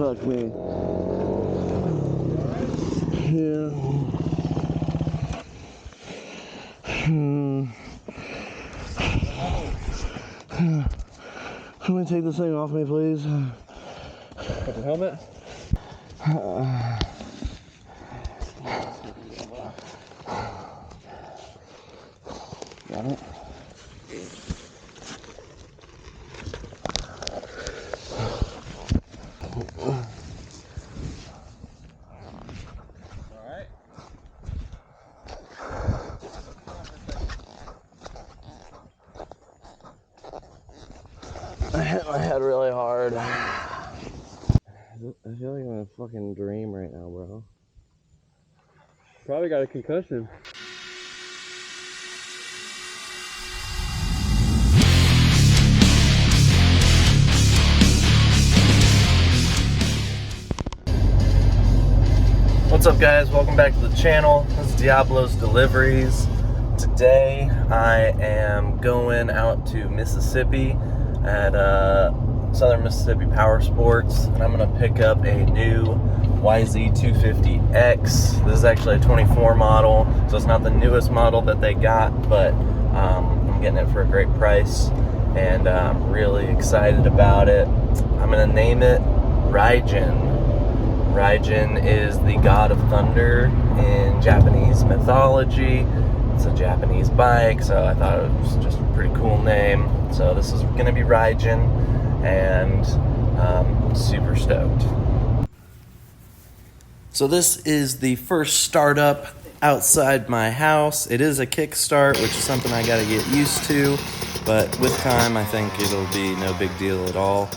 fuck me. Yeah. Can we take this thing off me, please? Put the helmet. Got it. Alright. I hit my head really hard. I feel like I'm in a fucking dream right now, bro. Probably got a concussion. What's up, guys? Welcome back to the channel. This is Diablo's Deliveries. Today I am going out to Mississippi at Southern Mississippi Power Sports, and I'm gonna pick up a new YZ250X. This is actually a 24 model, so it's not the newest model that they got, but I'm getting it for a great price, and I'm really excited about it. I'm gonna name it Raijin. Raijin is the god of thunder in Japanese mythology. It's a Japanese bike, so I thought it was just a pretty cool name. So this is going to be Raijin, and I'm super stoked. So this is the first startup outside my house. It is a kickstart, which is something I got to get used to, but with time I think it'll be no big deal at all.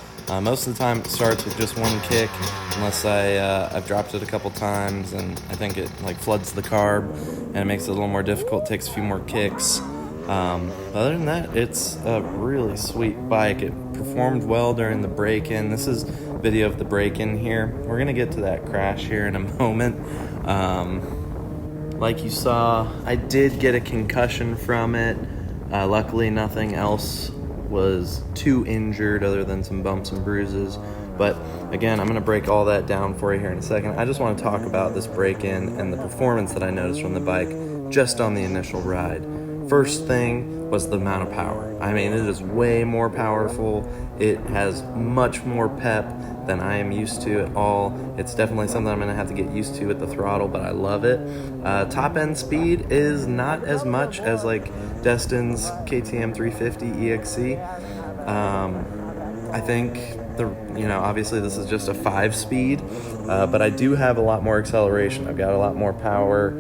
Most of the time it starts with just one kick, unless I've dropped it a couple times and I think it like floods the carb and it makes it a little more difficult, takes a few more kicks. Other than that, it's a really sweet bike. It performed well during the break-in. This is video of the break-in here. We're gonna get to that crash here in a moment. Like you saw, I did get a concussion from it. Luckily nothing else was too injured other than some bumps and bruises, but again, I'm going to break all that down for you here in a second. I just want to talk about this break-in and the performance that I noticed from the bike just on the initial ride. First thing was the amount of power. I mean, it is way more powerful. It has much more pep than I am used to at all. It's definitely something I'm going to have to get used to with the throttle, but I love it. Top end speed is not as much as like Destin's KTM 350 EXC. I think obviously this is just a 5-speed, but I do have a lot more acceleration. I've got a lot more power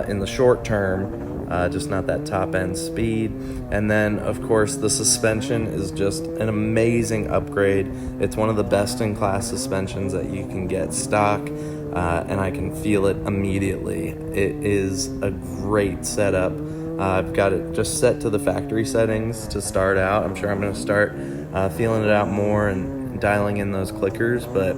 in the short term. Just not that top end speed. And then of course the suspension is just an amazing upgrade. It's one of the best in class suspensions that you can get stock, and I can feel it immediately. It is a great setup. I've got it just set to the factory settings to start out. I'm sure I'm going to start feeling it out more and dialing in those clickers, but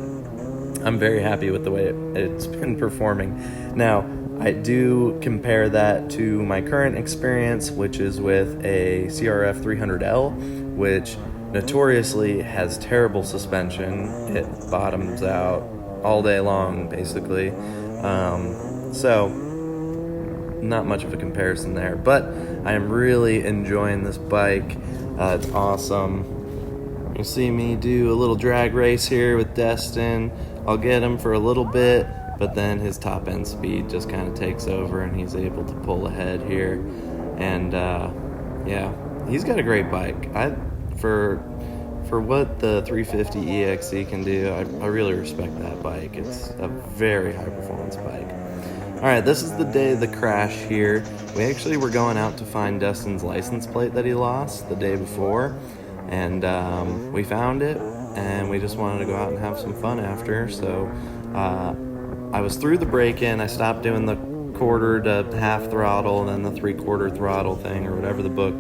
I'm very happy with the way it's been performing. Now, I do compare that to my current experience, which is with a CRF 300L, which notoriously has terrible suspension. It bottoms out all day long, basically. So, not much of a comparison there, but I am really enjoying this bike. It's awesome. You'll see me do a little drag race here with Destin. I'll get him for a little bit, but then his top end speed just kind of takes over and he's able to pull ahead here. And yeah, he's got a great bike. For what the 350 EXC can do, I really respect that bike. It's a very high performance bike. Alright, this is the day of the crash here. We actually were going out to find Destin's license plate that he lost the day before, and we found it, and we just wanted to go out and have some fun after. So I was through the break-in. I stopped doing the quarter to half throttle and then the 3/4 throttle thing, or whatever the book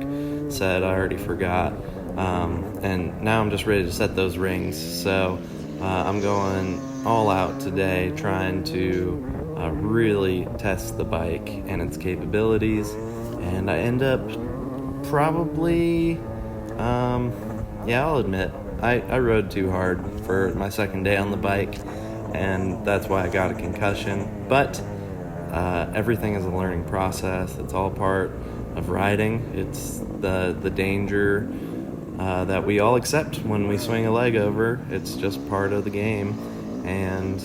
said. I already forgot. And now I'm just ready to set those rings. So I'm going all out today, trying to really test the bike and its capabilities. And I end up probably, yeah, I'll admit, I rode too hard. for my second day on the bike, and that's why I got a concussion. But everything is a learning process. It's all part of riding. It's the danger that we all accept when we swing a leg over. It's just part of the game, and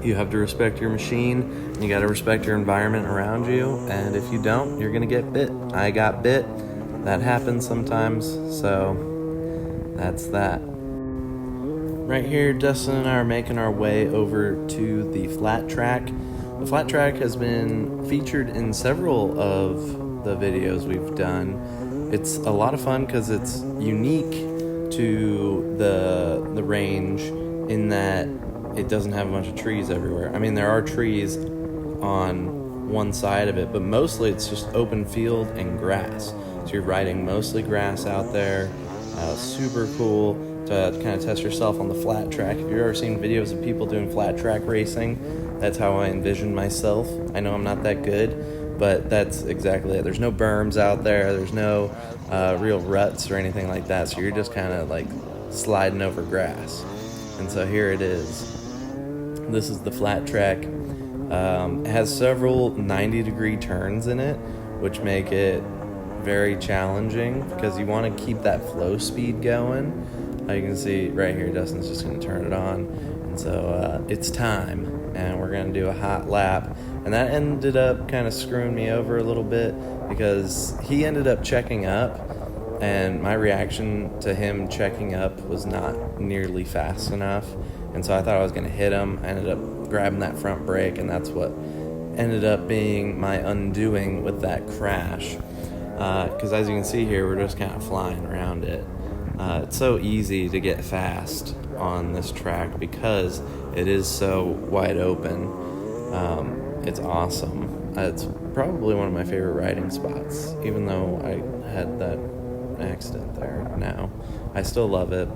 you have to respect your machine. You got to respect your environment around you, and if you don't, you're gonna get bit. I got bit. That happens sometimes, so that's that. Right here, Dustin and I are making our way over to the flat track. The flat track has been featured in several of the videos we've done. It's a lot of fun because it's unique to the range in that it doesn't have a bunch of trees everywhere. I mean, there are trees on one side of it, but mostly it's just open field and grass. So you're riding mostly grass out there. Super cool to kind of test yourself on the flat track. If you've ever seen videos of people doing flat track racing, that's how I envision myself. I know I'm not that good, but that's exactly it. There's no berms out there. There's no real ruts or anything like that. So you're just kind of like sliding over grass. And so here it is. This is the flat track. It has several 90-degree turns in it, which make it very challenging because you want to keep that flow speed going. You can see right here, Dustin's just going to turn it on. And so it's time, and we're going to do a hot lap. And that ended up kind of screwing me over a little bit because he ended up checking up, and my reaction to him checking up was not nearly fast enough. And so I thought I was going to hit him. I ended up grabbing that front brake, and that's what ended up being my undoing with that crash. Because as you can see here, we're just kind of flying around it. It's so easy to get fast on this track because it is so wide open. It's awesome. It's probably one of my favorite riding spots, even though I had that accident there now. I still love it.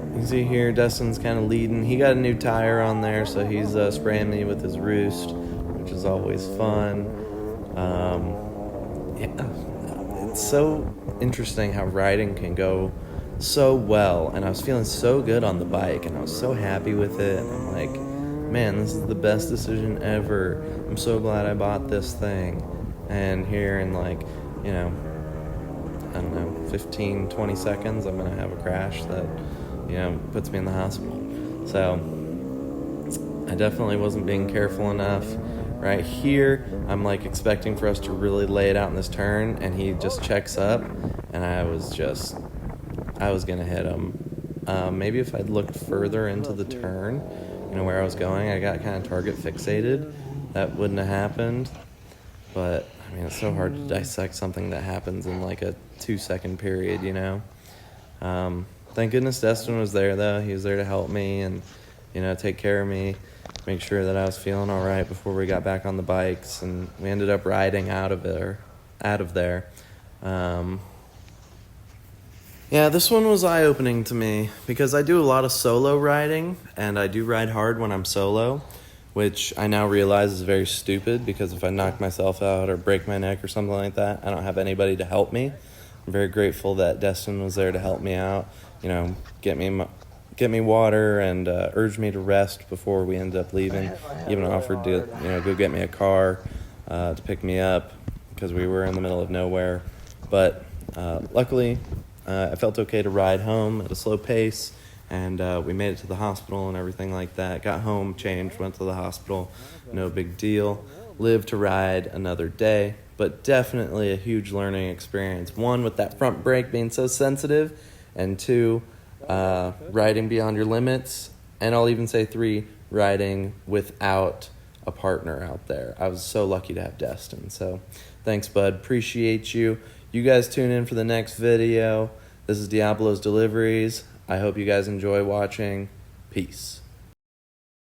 You can see here, Dustin's kind of leading. He got a new tire on there, so he's spraying me with his roost, which is always fun. It's so interesting how riding can go so well, and I was feeling so good on the bike, and I was so happy with it, and I'm like, man, this is the best decision ever. I'm so glad I bought this thing. And here in like, I don't know, 15, 20 seconds, I'm going to have a crash that, puts me in the hospital. So I definitely wasn't being careful enough. Right here, I'm like expecting for us to really lay it out in this turn, and he just checks up, and I was going to hit him. Maybe if I'd looked further into the turn, where I was going, I got kind of target fixated, that wouldn't have happened. But I mean, it's so hard to dissect something that happens in like a 2-second period, Thank goodness Dustin was there, though. He was there to help me and, take care of me, make sure that I was feeling all right before we got back on the bikes, and we ended up riding out of there. Yeah, this one was eye-opening to me because I do a lot of solo riding, and I do ride hard when I'm solo, which I now realize is very stupid because if I knock myself out or break my neck or something like that, I don't have anybody to help me. I'm very grateful that Destin was there to help me out, get me water and urge me to rest before we ended up leaving. Even offered to, go get me a car to pick me up because we were in the middle of nowhere. But luckily, I felt okay to ride home at a slow pace, and we made it to the hospital and everything like that. Got home, changed, went to the hospital, no big deal. Lived to ride another day, but definitely a huge learning experience. One, with that front brake being so sensitive, and two, riding beyond your limits, and I'll even say 3, riding without a partner out there. I was so lucky to have Destin, so thanks, bud. Appreciate you. You guys tune in for the next video. This is Diablo's Deliveries. I hope you guys enjoy watching. Peace.